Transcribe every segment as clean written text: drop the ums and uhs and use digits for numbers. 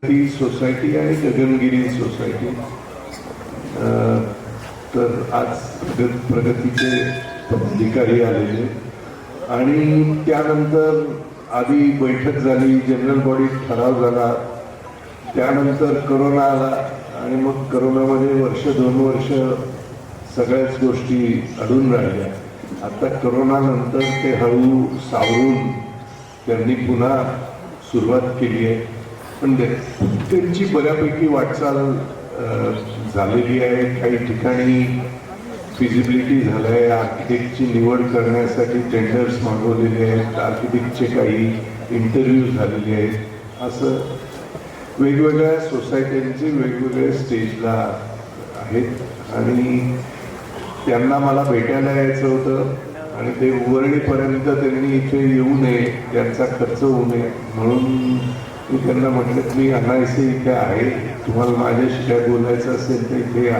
ती सोसायटी आणि गगनगिरी सोसायटी तर आज प्रगतीचे अधिकारी आलेले आणि त्यानंतर आधी बैठक झाली, जनरल बॉडी ठराव झाला, त्यानंतर करोना आला आणि मग करोनामध्ये वर्ष 2 वर्ष सगळ्याच गोष्टी अडून राहिल्या. आता करोना नंतर ते हळू सावरून त्यांनी पुन्हा सुरुवात केली आहे. पण त्यांची बऱ्यापैकी वाटचाल झालेली आहे. काही ठिकाणी फिजिबिलिटी झालं आहे, आर्किटेक्टची निवड करण्यासाठी टेंडर्स मागवलेले आहेत, आर्किटेक्टचे काही इंटरव्ह्यू झालेले आहेत. असं वेगवेगळ्या सोसायट्यांचे वेगवेगळे स्टेजला आहेत आणि त्यांना मला भेटायला यायचं होतं आणि ते उवर्णीपर्यंत त्यांनी इथे येऊ नये, त्यांचा खर्च होऊ नये म्हणून मी त्यांना म्हटलं की मी अनायसे इथे आहे, तुम्हाला माझ्याशी काय बोलायचं असेल तर इथे या,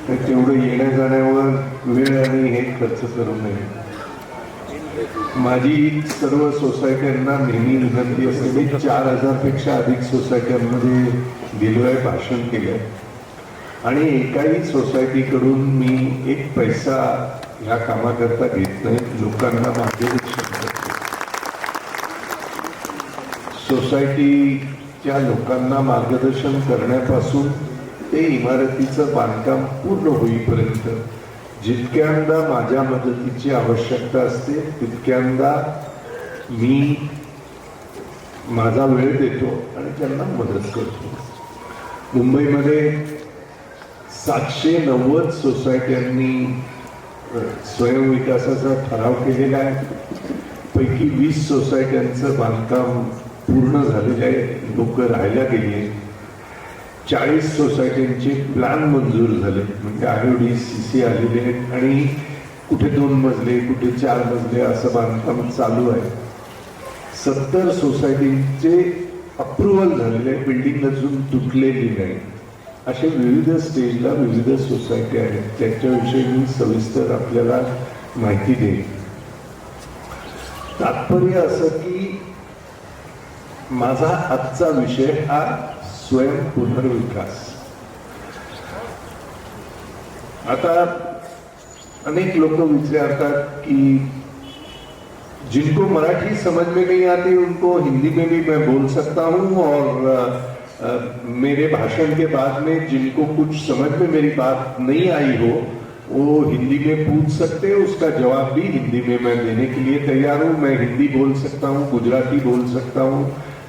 तर तेवढं येण्या जाण्यावर वेळ आणि हे खर्च करू नये. माझी सर्व सोसायट्यांना नेहमी विनंती असते. मी 4000 पेक्षा अधिक सोसायट्यांमध्ये गेलो आहे, भाषण केलं आहे आणि एकाही सोसायटीकडून मी एक पैसा ह्या कामाकरता घेत नाही. लोकांना मार्गदर्शन करतो. सोसायटीच्या लोकांना मार्गदर्शन करण्यापासून ते इमारतीचं बांधकाम पूर्ण होईपर्यंत जितक्यांदा माझ्या मदतीची आवश्यकता असते तितक्यांदा मी माझा वेळ देतो आणि त्यांना मदत करतो. मुंबईमध्ये 790 सोसायट्यांनी स्वयंविकासाचा ठराव केलेला आहे. पैकी 20 सोसायट्यांचं बांधकाम पूर्ण झालेलं आहे, लोक राहायला गेली. 40 सोसायट्यांचे प्लॅन मंजूर झाले, म्हणजे IOD-CC आलेले आहेत आणि कुठे 2 मजले कुठे 4 मजले असं बांधकाम चालू आहे. 70 सोसायटींचे अप्रुव्हल झालेले, बिल्डिंग अजून तुटलेली नाही. असे विविध स्टेजला विविध सोसायटी आहेत, त्याच्याविषयी मी सविस्तर आपल्याला माहिती देईन. तात्पर्य असं की माझा आजचा विषय हा स्वयं पुनर्विकास. आता अनेक लोक विचारतात की जिनको मराठी समझ में नहीं आती उनको हिंदी में भी मैं बोल सकता हूँ और मेरे भाषण के बाद में जिनको कुछ समझ में मेरी बात नहीं आई हो वो हिंदी में पूछ सकते हैं. उसका जवाब भी हिंदी में मैं देने के लिए तैयार हूँ. मैं हिंदी बोल सकता हूँ, गुजराती बोल सकता हूँ,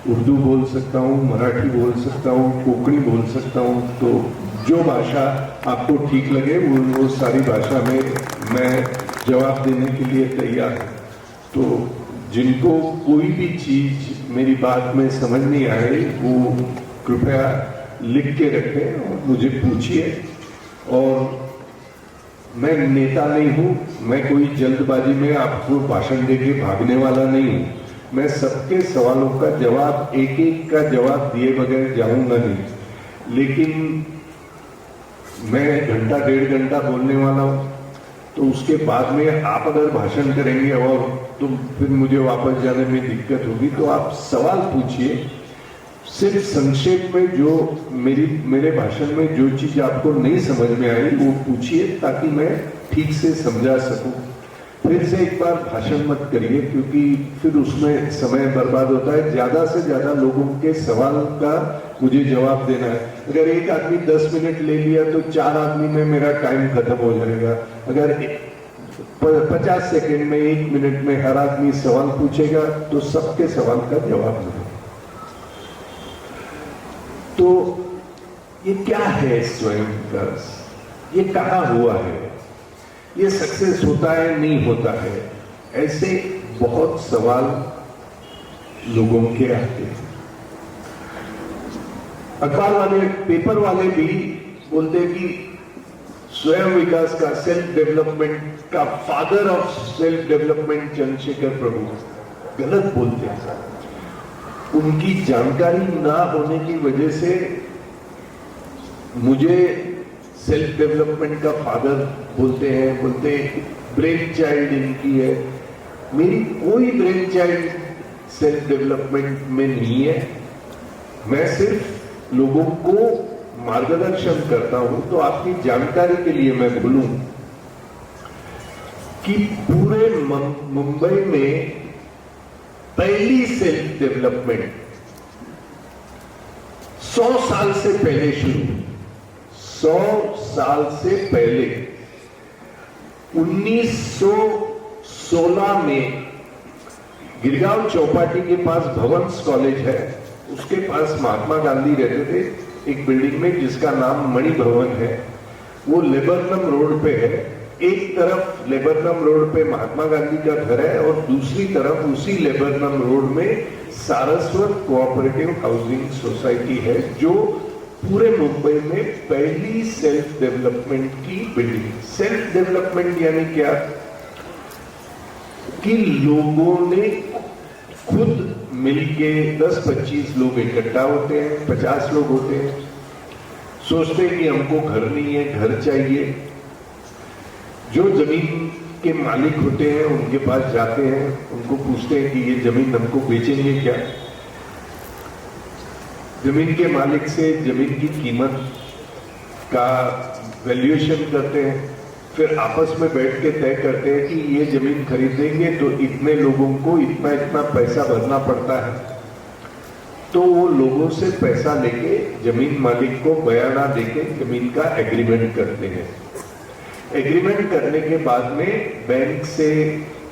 उर्दू बोल सकता हूँ, मराठी बोल सकता हूँ, कोंकणी बोल सकता हूँ. तो जो भाषा आपको ठीक लगे वो सारी भाषा में मैं जवाब देने के लिए तैयार हूँ. तो जिनको कोई भी चीज मेरी बात में समझ नहीं आए वो कृपया लिख के रखें और मुझे पूछिए. और मैं नेता नहीं हूँ, मैं कोई जल्दबाजी में आपको भाषण देके भागने वाला नहीं हूँ. मैं सबके सवालों का जवाब एक एक का जवाब दिए बगैर जाऊंगा नहीं. लेकिन मैं 1-1.5 घंटा बोलने वाला हूँ, तो उसके बाद में आप अगर भाषण करेंगे और तो फिर मुझे वापस जाने में दिक्कत होगी. तो आप सवाल पूछिए, सिर्फ संक्षेप में जो मेरे भाषण में जो चीज आपको नहीं समझ में आई वो पूछिए ताकि मैं ठीक से समझा सकूं. फिर से एक बार भाषण मत करिए क्योंकि फिर उसमें समय बर्बाद होता है. ज्यादा से ज्यादा लोगों के सवाल का मुझे जवाब देना है. अगर एक आदमी 10 मिनट ले लिया तो 4 आदमी में मेरा टाइम खत्म हो जाएगा. अगर 50 सेकेंड में 1 मिनट में हर आदमी सवाल पूछेगा तो सबके सवाल का जवाब मिलेगा. तो ये क्या है स्वयं विकास, ये कहाँ हुआ है, ये सक्सेस होता है नहीं होता है, ऐसे बहुत सवाल लोगों के आते हैं. अखबार वाले पेपर वाले भी बोलते हैं कि स्वयं विकास का सेल्फ डेवलपमेंट का father of self development Chandrashekhar Prabhu. गलत बोलते हैं. उनकी जानकारी ना होने की वजह से मुझे सेल्फ डेवलपमेंट का फादर बोलते ब्रेन चाइल्ड इनकी है. मेरी कोई ब्रेन चाइल्ड सेल्फ डेवलपमेंट में नहीं है. मैं सिर्फ लोगों को मार्गदर्शन करता हूं, तो आपकी जानकारी के लिए मैं बोलूं कि पूरे मुंबई में पहली सेल्फ डेवलपमेंट 100 साल से पहले शुरू, 100 साल से पहले 1916 में गिरगांव चौपाटी के पास भवंस कॉलेज है, उसके पास महात्मा गांधी रहते थे एक बिल्डिंग में जिसका नाम मणि भवन है। वो लेबरनम रोड पे है। एक तरफ लेबरनम रोड पे महात्मा गांधी का घर है और दूसरी तरफ उसी लेबरनम रोड में सारस्वत कोऑपरेटिव हाउसिंग सोसाइटी है, जो पूरे मुंबई में पहली सेल्फ डेवलपमेंट की बिल्डिंग। सेल्फ डेवलपमेंट यानी क्या कि लोगों ने खुद मिलके 10-25 लोग इकट्ठा होते हैं, 50 लोग होते हैं, सोचते हैं कि हमको घर नहीं है, घर चाहिए। जो जमीन के मालिक होते हैं उनके पास जाते हैं, उनको पूछते हैं कि ये जमीन हमको बेचेंगे क्या। जमीन के मालिक से जमीन की कीमत का वैल्यूएशन करते हैं, फिर आपस में बैठ के तय करते हैं कि ये जमीन खरीदेंगे तो इतने लोगों को इतना इतना पैसा भरना पड़ता है। तो वो लोगों से पैसा लेके जमीन मालिक को बयाना देके जमीन का एग्रीमेंट करते हैं। एग्रीमेंट करने के बाद में बैंक से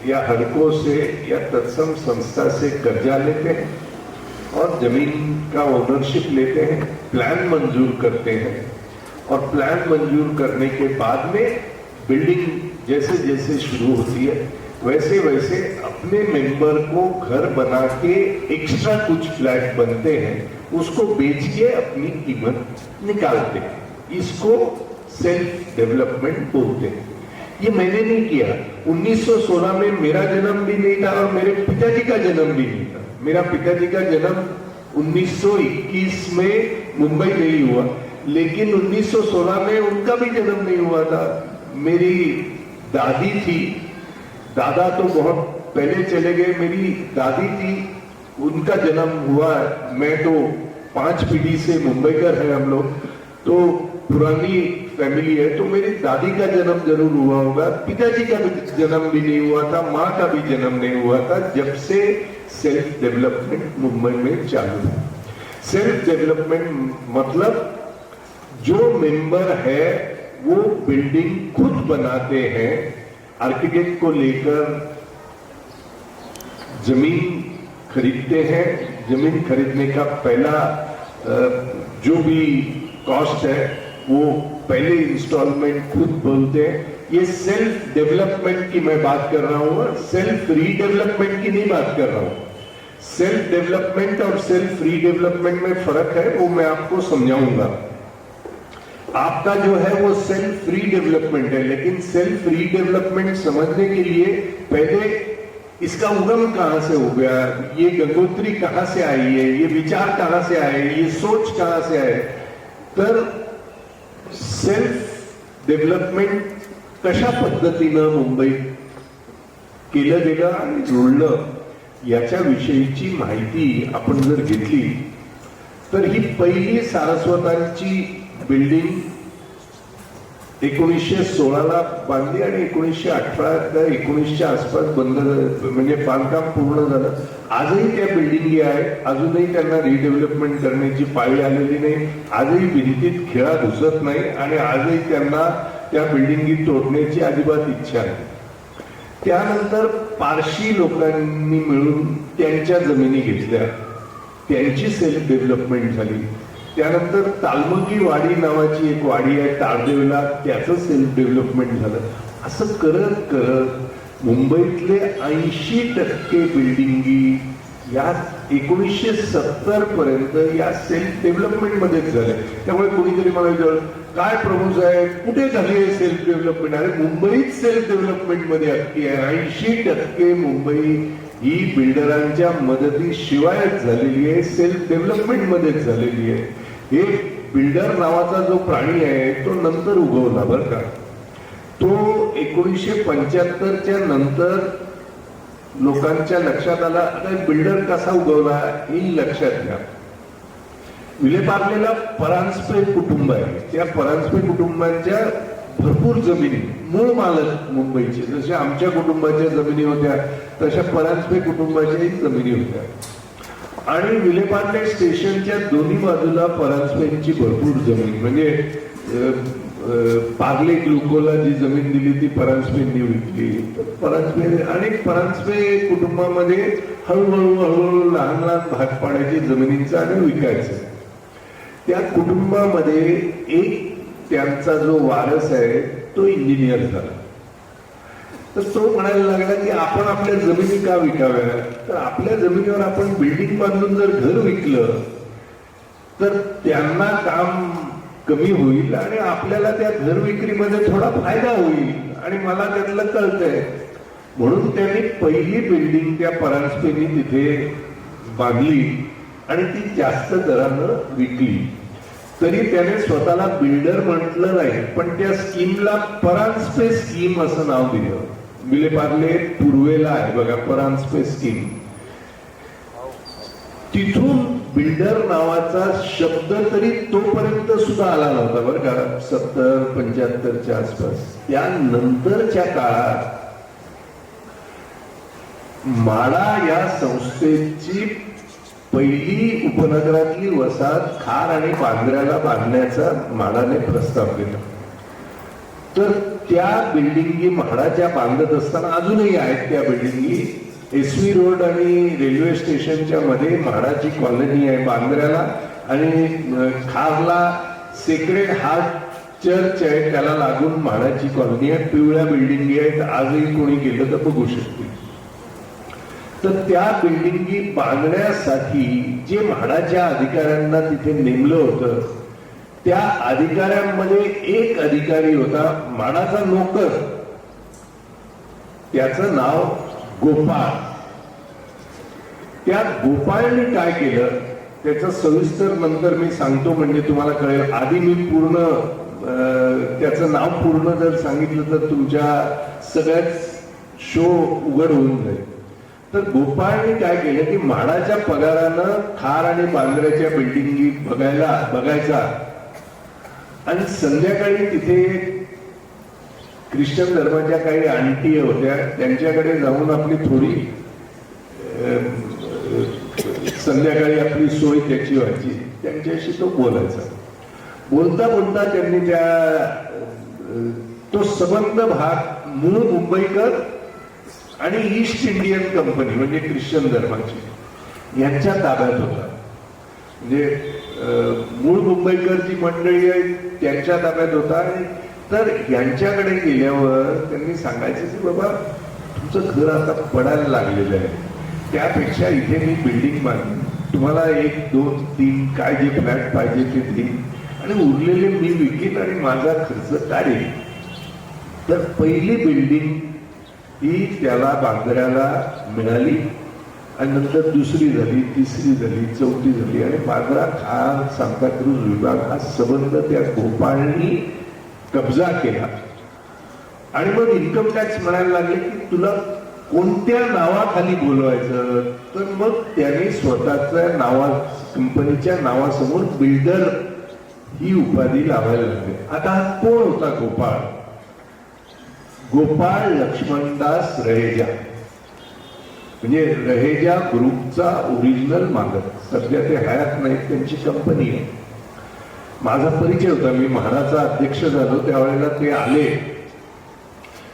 या हड़कों से या तत्सम संस्था से कर्जा लेते हैं और जमीन का ओनरशिप लेते हैं, प्लान मंजूर करते हैं और प्लान मंजूर करने के बाद में बिल्डिंग जैसे जैसे शुरू होती है वैसे वैसे अपने मेंबर को घर बना के एक्स्ट्रा कुछ फ्लैट बनते हैं, उसको बेच के अपनी कीमत निकालते हैं। इसको सेल्फ डेवलपमेंट बोलते हैं। ये मैंने नहीं किया। 1916 में मेरा जन्म भी नहीं था और मेरे पिताजी का जन्म भी नहीं था। मेरा पिताजी का जन्म 1921 में मुंबई में ही हुआ, लेकिन 1916 में उनका भी जन्म नहीं हुआ था। मेरी दादी थी, दादा तो बहुत पहले चले गए, मेरी दादी थी, उनका जन्म हुआ। मैं तो 5 पीढ़ी से मुंबईकर है हम लोग, तो पुरानी फैमिली है, तो मेरी दादी का जन्म जरूर हुआ होगा। पिताजी का भी जन्म भी नहीं हुआ था, माँ का भी जन्म नहीं हुआ था जब से सेल्फ डेवलपमेंट मुंबई में चालू है। सेल्फ डेवलपमेंट मतलब जो मेंबर है वो बिल्डिंग खुद बनाते हैं, आर्किटेक्ट को लेकर जमीन खरीदते हैं। जमीन खरीदने का पहला जो भी कॉस्ट है वो पहले इंस्टॉलमेंट खुद बोलते हैं। ये सेल्फ डेवलपमेंट की मैं बात कर रहा हूं, सेल्फ रीडेवलपमेंट की नहीं बात कर रहा हूं। सेल्फ डेवलपमेंट और सेल्फ रीडेवलपमेंट में फर्क है, वो मैं आपको समझाऊंगा। आपका जो है वो सेल्फ रीडेवलपमेंट है, लेकिन सेल्फ रीडेवलपमेंट समझने के लिए पहले इसका उगम कहां से हो गया, ये गंगोत्री कहां से आई है, ये विचार कहां से आए, ये सोच कहां से आए, तर सेल्फ डेव्हलपमेंट कशा पद्धतीनं मुंबईत केलं गेलं आणि रुळलं याच्या विषयीची माहिती आपण जर घेतली तर ही पहिली सारस्वतांची बिल्डिंग 1916ला बांधली आणि 1918-19च्या आसपास बंद म्हणजे बांधकाम पूर्ण झालं। आजही त्या बिल्डिंगी आहेत, अजूनही त्यांना रिडेव्हलपमेंट करण्याची पाळी आलेली नाही। आजही भिंतीत खिळा घुसत नाही आणि आजही त्यांना त्या बिल्डिंगी तोडण्याची अजिबात इच्छा नाही। त्यानंतर पारशी लोकांनी मिळून त्यांच्या जमिनी घेतल्या, त्यांची सेल्फ डेव्हलपमेंट झाली। त्यानंतर तालमगी वाडी नावाची एक वाडी आहे तारदेवला, त्याचं सेल्फ डेव्हलपमेंट झालं। असं करत करत मुंबईतले 80% बिल्डिंगी या 1970 पर्यंत या सेल्फ डेव्हलपमेंट मध्येच झाल्या। त्यामुळे कोणीतरी मला विचारलं काय प्रभू साहेब कुठे झाली आहे सेल्फ डेव्हलपमेंट? अरे मुंबईत सेल्फ डेव्हलपमेंट मध्ये अख्खी आहे। 80% मुंबई ही बिल्डरांच्या मदतीशिवायच झालेली आहे, सेल्फ डेव्हलपमेंट मध्येच झालेली आहे। एक बिल्डर नावाचा जो प्राणी आहे तो नंतर उगवला बरं का, तो 1975च्या नंतर लोकांच्या लक्षात आला। आता बिल्डर कसा उगवला हे लक्षात घ्या। विलेपार्लेला परांजपे कुटुंब आहे. त्या परांजपे कुटुंबांच्या भरपूर जमिनी, मूळ मालक मुंबईचे, जशा आमच्या कुटुंबाच्या जमिनी होत्या तशा परांजपे कुटुंबाच्याही जमिनी होत्या. आणि विलेपार्ले स्टेशनच्या दोन्ही बाजूला परांजपेंची भरपूर जमीन, म्हणजे पार्ले ग्लुकोला जी जमीन दिली ती परांजपेंनी विकली. परांजपे अनेक परांजपे कुटुंबामध्ये हळूहळू लहान लहान भाग पाडायचे जमिनींचा आणि विकायचं. त्या कुटुंबामध्ये एक त्यांचा जो वारस आहे तो इंजिनियर झाला. तर तो म्हणायला लागला की आपण आपल्या जमिनी का विकाव्या, तर आपल्या जमिनीवर आपण बिल्डिंग बांधून जर घर विकलं तर त्यांना काम कमी होईल आणि आपल्याला त्या घर विक्रीमध्ये थोडा फायदा होईल आणि मला त्यातलं कळतंय. म्हणून त्यांनी पहिली बिल्डिंग त्या परांजपेंनी तिथे बांधली आणि ती जास्त दरानं विकली. तरी त्याने स्वतःला बिल्डर म्हटलं नाही, पण त्या स्कीमला परांजपे स्कीम असं नाव दिलं. विलेपार्ले पूर्वेला आहे बघा परांजपे स्कीम. तिथून बिल्डर नावाचा शब्द तरी तोपर्यंत सुद्धा आला नव्हता बरं का, 70-75च्या आसपास. त्यानंतरच्या काळात माडा या संस्थेची पहिली उपनगरातली वसाहत खार आणि बांद्र्याला बांधण्याचा माडाने प्रस्ताव केला. तर त्या बिल्डिंगी म्हाडाच्या बांधत असताना अजूनही आहेत त्या बिल्डिंगी. एसवी रोड आणि रेल्वे स्टेशनच्या मध्ये म्हाडाची कॉलनी आहे बांद्र्याला, आणि खारला सेक्रेड हार्ट चर्च आहे त्याला लागून म्हाडाची कॉलनी आहे. पिवळ्या बिल्डिंगी आहेत, आजही कोणी गेलं तर बघू शकते. तर त्या बिल्डिंगी बांधण्यासाठी जे म्हाडाच्या अधिकाऱ्यांना तिथे नेमलं होतं त्या अधिकाऱ्यांमध्ये एक अधिकारी होता म्हाडाचा नोकर, त्याचं नाव गोपाळ. त्या गोपाळने काय केलं त्याचं सविस्तर नंतर मी सांगतो म्हणजे तुम्हाला कळेल. आधी मी पूर्ण त्याचं नाव पूर्ण जर सांगितलं तर तुमच्या सगळ्याच शो उघड होऊन जाईल. तर गोपाळने काय केलं की म्हाडाच्या पगारानं खार आणि बांद्र्याच्या बिल्डिंगी बघायचा आणि संध्याकाळी तिथे ख्रिश्चन धर्माच्या काही आंटी होत्या त्यांच्याकडे जाऊन आपली थोडी संध्याकाळी आपली सोय त्याची व्हायची. त्यांच्याशी तो बोलायचा. बोलता बोलता त्यांनी तो संबंध भाग मूळ मुंबईकर आणि ईस्ट इंडियन कंपनी म्हणजे ख्रिश्चन धर्माची यांच्या ताब्यात होता. म्हणजे मूळ मुंबईकर जी मंडळी आहे त्यांच्या ताब्यात होता. तर यांच्याकडे गेल्यावर त्यांनी सांगायचं की बाबा तुमचं घर आता पडायला लागलेलं आहे, त्यापेक्षा इथे मी बिल्डिंग बांधेन, तुम्हाला 1, 2, 3 काय जे फ्लॅट पाहिजे ते देईन आणि उरलेले मी विकेन आणि माझा खर्च काढेन. तर पहिली बिल्डिंग ही त्याला बांद्र्याला मिळाली आणि नंतर दुसरी झाली, तिसरी झाली, चौथी झाली आणि बांद्रा खार सांताक्रूज विभाग हा संबंध त्या गोपाळनी कब्जा केला. आणि मग इन्कम टॅक्स म्हणायला लागले की तुला कोणत्या नावाखाली बोलवायचं, तर मग त्याने स्वतःच्या कंपनीच्या नावासमोर बिल्डर ही उपाधी लावायला लागली. आता हा कोण होता गोपाळ? गोपाळ लक्ष्मणदास रहेजा, म्हणजे रहेजा ग्रुपचा ओरिजिनल मालक. सध्या ते हयात नाहीत, त्यांची कंपनी आहे. माझा परिचय होता, मी म्हाडाचा अध्यक्ष झालो त्यावेळेला ते आले.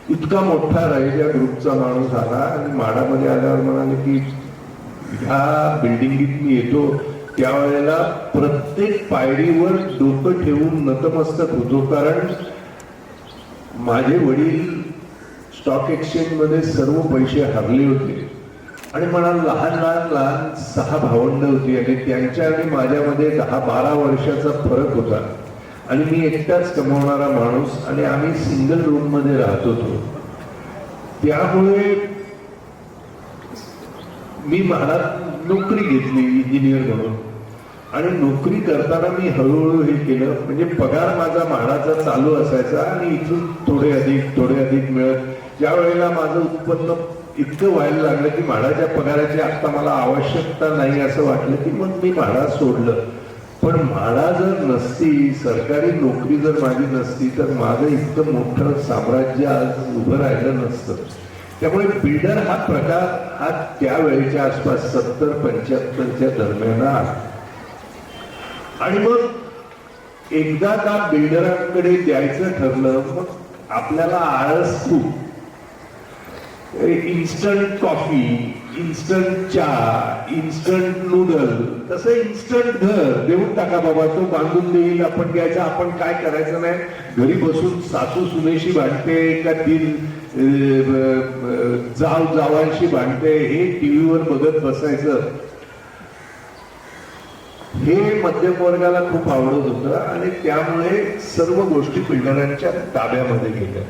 इतका मोठा रहेजा ग्रुपचा माणूस आला आणि म्हाडामध्ये आल्यावर म्हणाले की ह्या बिल्डिंगीत मी येतो त्यावेळेला प्रत्येक पायरीवर डोकं ठेवून नतमस्तक होतो, कारण माझे वडील स्टॉक एक्सचेंज मध्ये सर्व पैसे हरले होते आणि मला लहान 6 भावंड होती आणि त्यांच्या आणि माझ्यामध्ये 10-12 वर्षाचा फरक होता आणि मी एकटाच कमवणारा माणूस आणि आम्ही सिंगल रूम मध्ये राहत होतो. त्यामुळे मी म्हाडात नोकरी घेतली इंजिनियर म्हणून आणि नोकरी करताना मी हळूहळू हे केलं. म्हणजे पगार माझा म्हाडाचा चालू असायचा आणि इथून थोडे अधिक मिळत. ज्या वेळेला माझं उत्पन्न इतकं व्हायला लागलं की म्हाडाच्या पगाराची आता मला आवश्यकता नाही असं वाटलं की मग मी म्हाडा सोडलं. पण मला जर नसती, सरकारी नोकरी जर माझी नसती, तर माझं इतकं मोठं साम्राज्य आज उभं राहिलं नसतं. त्यामुळे बिल्डर हा प्रकार हा त्यावेळेच्या आसपास 70-75च्या दरम्यान आला. आणि मग एकदा का बिल्डरांकडे द्यायचं ठरलं, मग आपल्याला आळस खूप. इन्स्टंट कॉफी, इन्स्टंट चहा, इन्स्टंट नूडल, तसं इन्स्टंट घर देऊन टाका बाबा, तो बांधून देईल, आपण घ्यायचं, आपण काय करायचं नाही. घरी बसून सासू सुनेशी भांडते का ती जावांशी भांडते, हे टीव्हीवर बघत बसायचं. हे मध्यम वर्गाला खूप आवडत होतं आणि त्यामुळे सर्व गोष्टी बिल्डरांच्या ताब्यामध्ये गेल्या.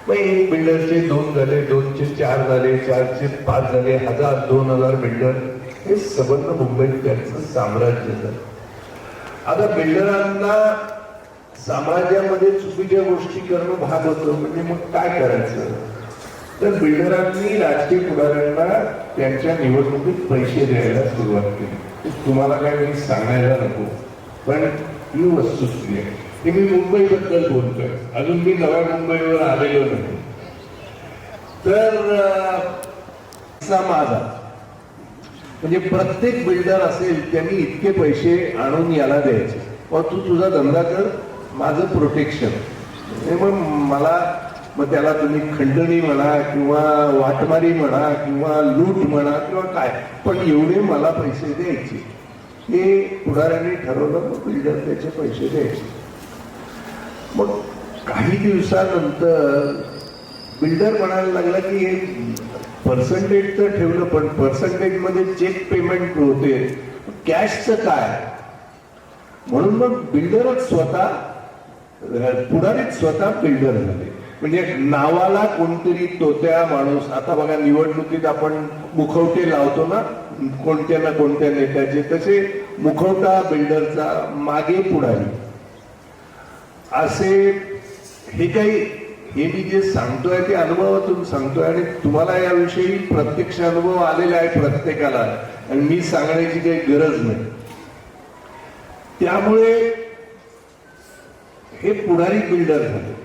मग एक बिल्डरचे 2 झाले, 2चे 4 झाले, 4चे 5 झाले, 1000, 2000 बिल्डर, हे सबंध मुंबईत त्यांचं साम्राज्य झालं. आता बिल्डरांना समाजामध्ये चुकीच्या गोष्टी करणं भाग होतं, म्हणजे मग काय करायचं. तर बिल्डरांनी राजकीय पुढाऱ्यांना त्यांच्या निवडणुकीत पैसे द्यायला सुरुवात केली. तुम्हाला काय मी सांगायला नको, पण ही वस्तुस्थिती आहे. हे मी मुंबईबद्दल बोलतोय, अजून मी नव्या मुंबईवर आलेलो नाही. तर माझा म्हणजे प्रत्येक बिल्डर असेल त्यांनी इतके पैसे आणून याला द्यायचे, मग तू तुझा धंदा कर, माझं प्रोटेक्शन. मग त्याला तुम्ही खंडणी म्हणा किंवा वाटमारी म्हणा किंवा लूट म्हणा किंवा काय, पण एवढे मला पैसे द्यायचे. हे पुढाऱ्यांनी ठरवलं, मग बिल्डर त्याचे पैसे द्यायचे. मग काही दिवसानंतर बिल्डर म्हणायला लागला की हे पर्सेंटेज तर ठेवलं, पण पर्सेंटेज मध्ये चेक पेमेंट होते, कॅशचं काय. म्हणून मग बिल्डरच स्वतः, पुढारीच स्वतः बिल्डर झाले. म्हणजे नावाला कोणतरी तोत्या माणूस. आता बघा निवडणुकीत आपण मुखवटे लावतो ना कोणत्या ना कोणत्या नेत्याचे, तसे मुखवटा बिल्डरचा, मागे पुढारी असे. हे मी जे सांगतोय ते अनुभवातून सांगतोय आणि तुम्हाला याविषयी प्रत्यक्ष अनुभव आलेला आहे प्रत्येकाला, आणि मी सांगण्याची काही गरज नाही. त्यामुळे हे पुढारी बिल्डर झाले.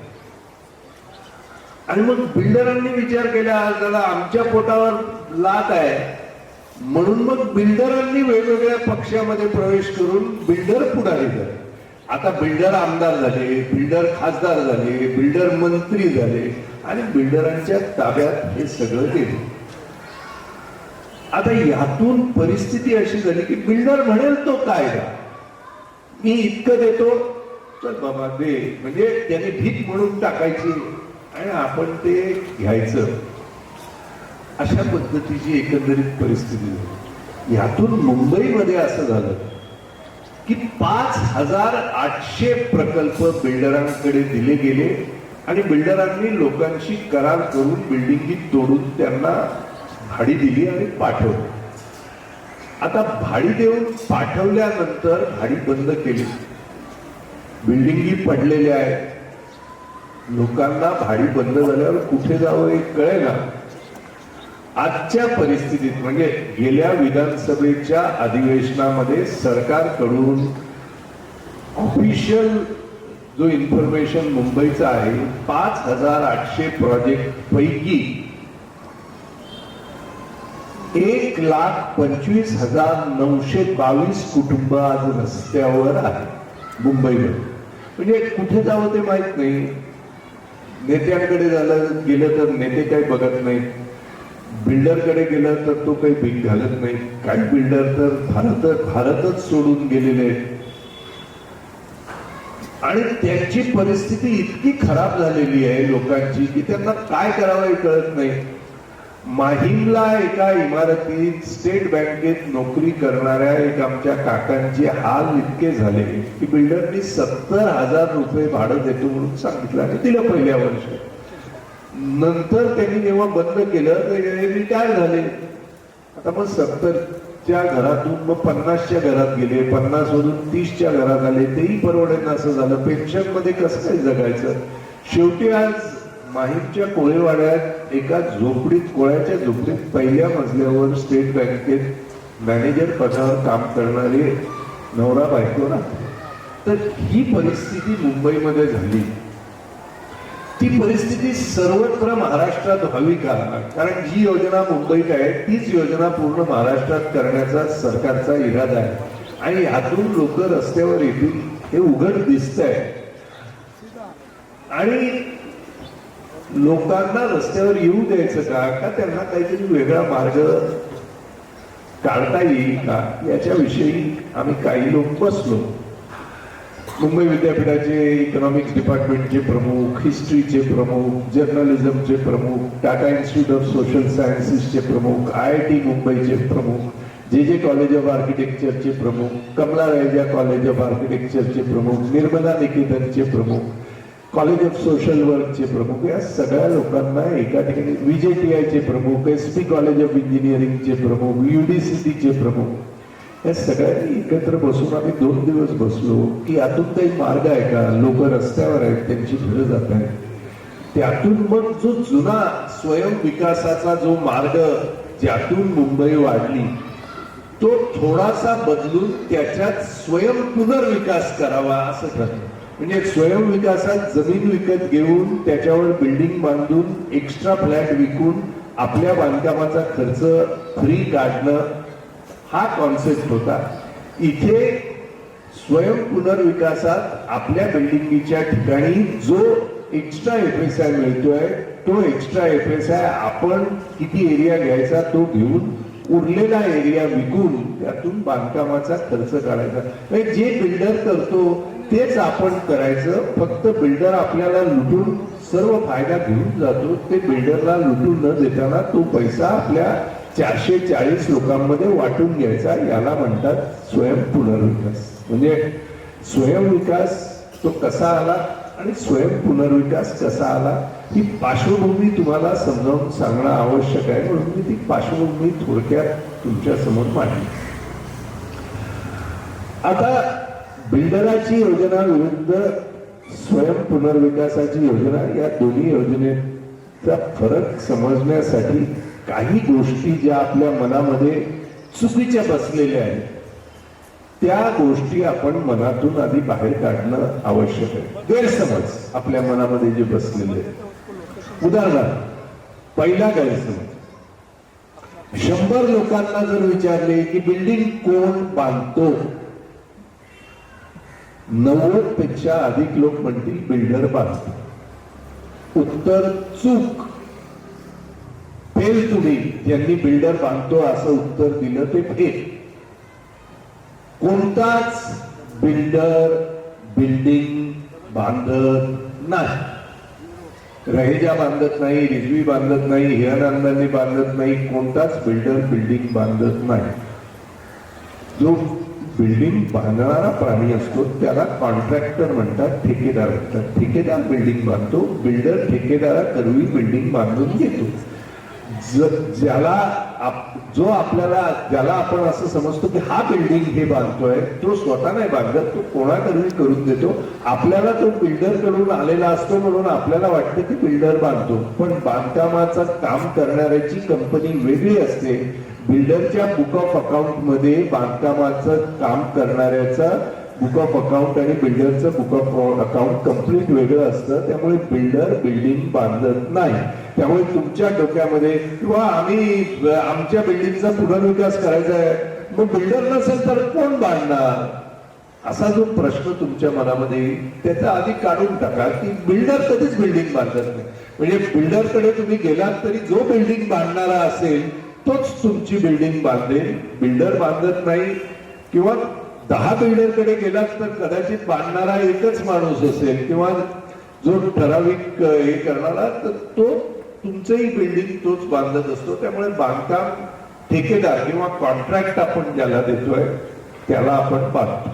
आणि मग बिल्डरांनी विचार केला, त्याला आमच्या पोटावर लात आहे, म्हणून मग बिल्डरांनी वेगवेगळ्या पक्षामध्ये प्रवेश करून बिल्डर पुढारी झाले. आता बिल्डर आमदार झाले, बिल्डर खासदार झाले, बिल्डर मंत्री झाले आणि बिल्डरांच्या ताब्यात हे सगळं गेले. आता यातून परिस्थिती अशी झाली की बिल्डर म्हणेल तो कायदा, मी इतकं देतो, चल बाबा दे, म्हणजे त्याने भीक म्हणून टाकायची आणि आपण ते घ्यायचं. अशा पद्धतीची एकंदरीत परिस्थिती झाली. यातून मुंबईमध्ये असं झालं की 5800 प्रकल्प बिल्डरांकडे दिले गेले आणि बिल्डरांनी लोकांशी करार करून बिल्डिंगी तोडून त्यांना भाडी दिली आणि पाठवली. आता भाडी देऊन पाठवल्यानंतर भाडी बंद केली, बिल्डिंगी पडलेल्या आहेत, लोकांना भाडी बंद झाल्यावर कुठे जावं हे कळेना. आजच्या परिस्थितीत म्हणजे गेल्या विधानसभेच्या अधिवेशनामध्ये सरकारकडून ऑफिशियल जो इन्फॉर्मेशन मुंबईचा आहे, 5800 प्रोजेक्ट पैकी 1,25,922 कुटुंब आज रस्त्यावर आहे मुंबईमध्ये. म्हणजे कुठे जावं ते माहित नाही. नेत्यांकडे गेलं तर नेते काही बघत नाहीत, बिल्डरकडे गेलं तर तो काही भीक घालत नाही. काही बिल्डर तर भारतच सोडून गेलेले आहेत आणि त्यांची परिस्थिती इतकी खराब झालेली आहे लोकांची की त्यांना काय करावं हे कळत नाही. माहीमला एका इमारतीत स्टेट बँकेत नोकरी करणाऱ्या एक आमच्या काकांचे हाल इतके झाले की बिल्डरनी 70,000 रुपये भाडं देतो म्हणून सांगितलं आणि दिलं पहिल्या वर्षी. नंतर त्यांनी जेव्हा बंद केलं तर रिटायर झाले. आता मग 70च्या घरातून मग 50च्या घरात गेले, 50 वरून 30च्या घरात आले, तेही परवडेन असं झालं. पेन्शन मध्ये कसं काय जगायचं. शेवटी आज माहीमच्या कोळेवाड्यात एका झोपडीत, कोळ्याच्या झोपडीत पहिल्या मजल्यावर स्टेट बँकेत मॅनेजर पदावर काम करणारे नवरा बायको ना. तर ही परिस्थिती मुंबईमध्ये झाली. ती परिस्थिती सर्वत्र महाराष्ट्रात व्हावी का? कारण जी योजना मुंबईत आहे तीच योजना पूर्ण महाराष्ट्रात करण्याचा सरकारचा इरादा आहे आणि यातून लोक रस्त्यावर येतील हे उघड दिसतंय. आणि लोकांना रस्त्यावर येऊ द्यायचं का त्यांना काहीतरी वेगळा मार्ग काढता येईल का याच्याविषयी आम्ही काही लोक बसलो. मुंबई विद्यापीठाचे इकॉनॉमिक्स डिपार्टमेंटचे प्रमुख, हिस्ट्रीचे प्रमुख, जर्नलिझमचे प्रमुख, टाटा इन्स्टिट्यूट ऑफ सोशल सायन्सेसचे प्रमुख, IIT मुंबईचे प्रमुख, जे कॉलेज ऑफ आर्किटेक्चरचे प्रमुख, कमला रायजा कॉलेज ऑफ आर्किटेक्चरचे प्रमुख, निर्मला निकेतनचे प्रमुख, कॉलेज ऑफ सोशल वर्कचे प्रमुख, या सगळ्या लोकांना एका ठिकाणी, VJTIचे प्रमुख, SP कॉलेज ऑफ इंजिनिअरिंगचे प्रमुख, UDCTचे प्रमुख, या सगळ्यांनी एकत्र बसून आम्ही 2 दिवस बसलो की यातून काही मार्ग आहे का? लोक रस्त्यावर आहेत, त्यांची घरं जात आहेत. त्यातून मग जो जुना स्वयं विकासाचा जो मार्ग ज्यातून मुंबई वाढली तो थोडासा बदलून त्याच्यात स्वयं पुनर्विकास करावा असं ठरलं. म्हणजे स्वयं विकासात जमीन विकत घेऊन त्याच्यावर बिल्डिंग बांधून एक्स्ट्रा फ्लॅट विकून आपल्या बांधकामाचा खर्च फ्री काढणं हा कॉन्सेप्ट होता. इथे स्वयं पुनर्विकासात आपल्या बिल्डिंगच्या ठिकाणी जो एक्स्ट्रा FSI मिळतोय तो एक्स्ट्रा FSI आपण किती एरिया घ्यायचा तो घेऊन उरलेला एरिया विकून त्यातून बांधकामाचा खर्च काढायचा. म्हणजे जे बिल्डर करतो तेच आपण करायचं. फक्त बिल्डर आपल्याला लुटून सर्व फायदा घेऊन जातो. ते बिल्डरला लुटून न देताना तो पैसा आपल्या 440 लोकांमध्ये वाटून घ्यायचा. याला म्हणतात स्वयं पुनर्विकास. म्हणजे स्वयं विकास तो कसा आला आणि स्वयं पुनर्विकास कसा आला ही पार्श्वभूमी तुम्हाला समजावून सांगणं आवश्यक आहे. म्हणून मी ती पार्श्वभूमी थोडक्यात तुमच्या समोर मांडली. आता बिल्डराची योजना विरुद्ध स्वयं पुनर्विकासाची योजना या दोन्ही योजनेचा फरक समजण्यासाठी काही गोष्टी ज्या आपल्या मनामध्ये चुकीच्या बसलेल्या आहेत त्या गोष्टी आपण मनातून आधी बाहेर काढणं आवश्यक आहे. गैरसमज आपल्या मनामध्ये जे बसलेले आहेत. उदाहरणार्थ पहिला गैरसमज, 100 लोकांना जर विचारले की बिल्डिंग कोण बांधतो, 90 पेक्षा अधिक लोक म्हणतील बिल्डर बांधतो. उत्तर चूक. फेल तुम्ही. ज्यांनी बिल्डर बांधतो असं उत्तर दिलं ते फेल. कोणताच बिल्डर बिल्डिंग बांधत नाही. रहेजा बांधत नाही, रिजवी बांधत नाही, हिरानंदांनी बांधत नाही. कोणताच बिल्डर बिल्डिंग बांधत नाही. जो बिल्डिंग बांधणारा प्राणी असतो त्याला कॉन्ट्रॅक्टर म्हणतात, ठेकेदार म्हणतात. ठेकेदार बिल्डिंग बांधतो, बिल्डर ठेकेदाराकरवी बिल्डिंग बांधून घेतो. ज्याला आपण असं समजतो की हा बिल्डिंग हे बांधतोय तो स्वतः नाही बांधत, तो कोणाकडून करून देतो. आपल्याला तो बिल्डर कडून आलेला असतो म्हणून आपल्याला वाटतं की बिल्डर बांधतो. पण बांधकामाचं काम करणाऱ्याची कंपनी वेगळी असते. बिल्डरच्या बुक ऑफ अकाउंट मध्ये बांधकामाचं काम करणाऱ्याचा बुक ऑफ अकाउंट आणि बिल्डरचं बुक ऑफ अकाउंट कम्प्लीट वेगळं असतं. त्यामुळे बिल्डर बिल्डिंग बांधत नाही. त्यामुळे तुमच्या डोक्यामध्ये किंवा आम्ही आमच्या बिल्डिंगचा पुनर्विकास करायचा आहे, मग बिल्डर नसेल तर कोण बांधणार असा जो प्रश्न तुमच्या मनामध्ये येईल त्याचा आधी काढून टाका की बिल्डर कधीच बिल्डिंग बांधत नाही. म्हणजे बिल्डरकडे तुम्ही गेलात तरी जो बिल्डिंग बांधणारा असेल तोच तुमची बिल्डिंग बांधेल. बिल्डर बांधत नाही. किंवा 10 बिल्डरकडे गेलात तर कदाचित बांधणारा एकच माणूस असेल किंवा जो ठराविक हे करणारा तर तो तुमचंही बिल्डिंग तोच बांधत असतो. त्यामुळे बांधकाम ठेकेदार किंवा कॉन्ट्रॅक्ट आपण ज्याला देतोय त्याला आपण बांधतो.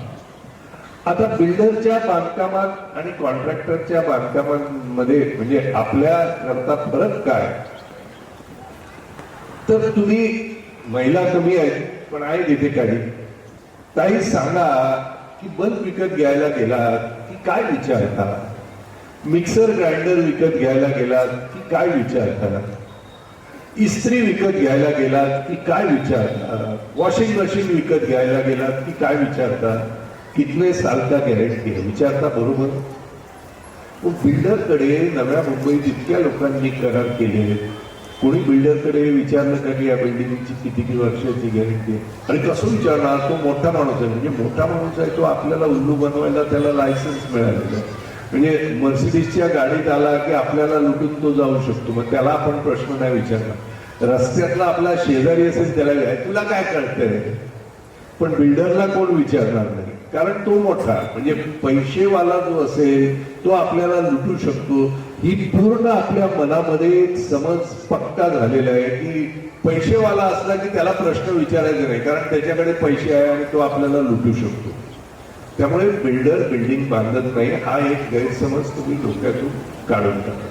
आता बिल्डरच्या बांधकामात आणि कॉन्ट्रॅक्टरच्या बांधकामांमध्ये म्हणजे आपल्या करता फरक काय? तर तुम्ही महिला कमी आहेत पण आहेत इथे काही. ताई सांगा की बल्ब विकत घ्यायला गेलात की काय विचारता? मिक्सर ग्राइंडर विकत घ्यायला गेलात की काय विचारता? इस्त्री विकत घ्यायला गेलात की काय विचारता, वॉशिंग मशीन विकत घ्यायला गेलात की काय विचारता, कितने साल का गॅरंटी आहे विचारता, बरोबर. बिल्डरकडे नव्या मुंबईत इतक्या लोकांनी करार केले, कोणी बिल्डरकडे विचारलं का की या बिल्डिंगची किती वर्षाची गॅरंटी आहे. आणि कसं विचारणार, तो मोठा माणूस आहे, म्हणजे मोठा माणूस आहे तो आपल्याला उल्लू बनवायला त्याला लायसन्स मिळालेलं आहे. म्हणजे मर्सिडीजच्या गाडीत आला की आपल्याला लुटून तो जाऊ शकतो, मग त्याला आपण प्रश्न नाही विचारणार. रस्त्यातला आपला शेजारी असेल त्याला तुला काय कळतंय, पण बिल्डरला कोण विचारणार नाही, कारण तो मोठा, म्हणजे पैसेवाला जो असेल तो आपल्याला लुटू शकतो. ही पूर्ण आपल्या मनामध्ये एक समज पक्का झालेला आहे की पैसेवाला असला की त्याला प्रश्न विचारायचे नाही, कारण त्याच्याकडे पैसे आहे आणि तो आपल्याला लुटू शकतो. त्यामुळे बिल्डर बिल्डिंग बांधत नाही हा एक गैरसमज तुम्ही डोक्यातून काढून टाका.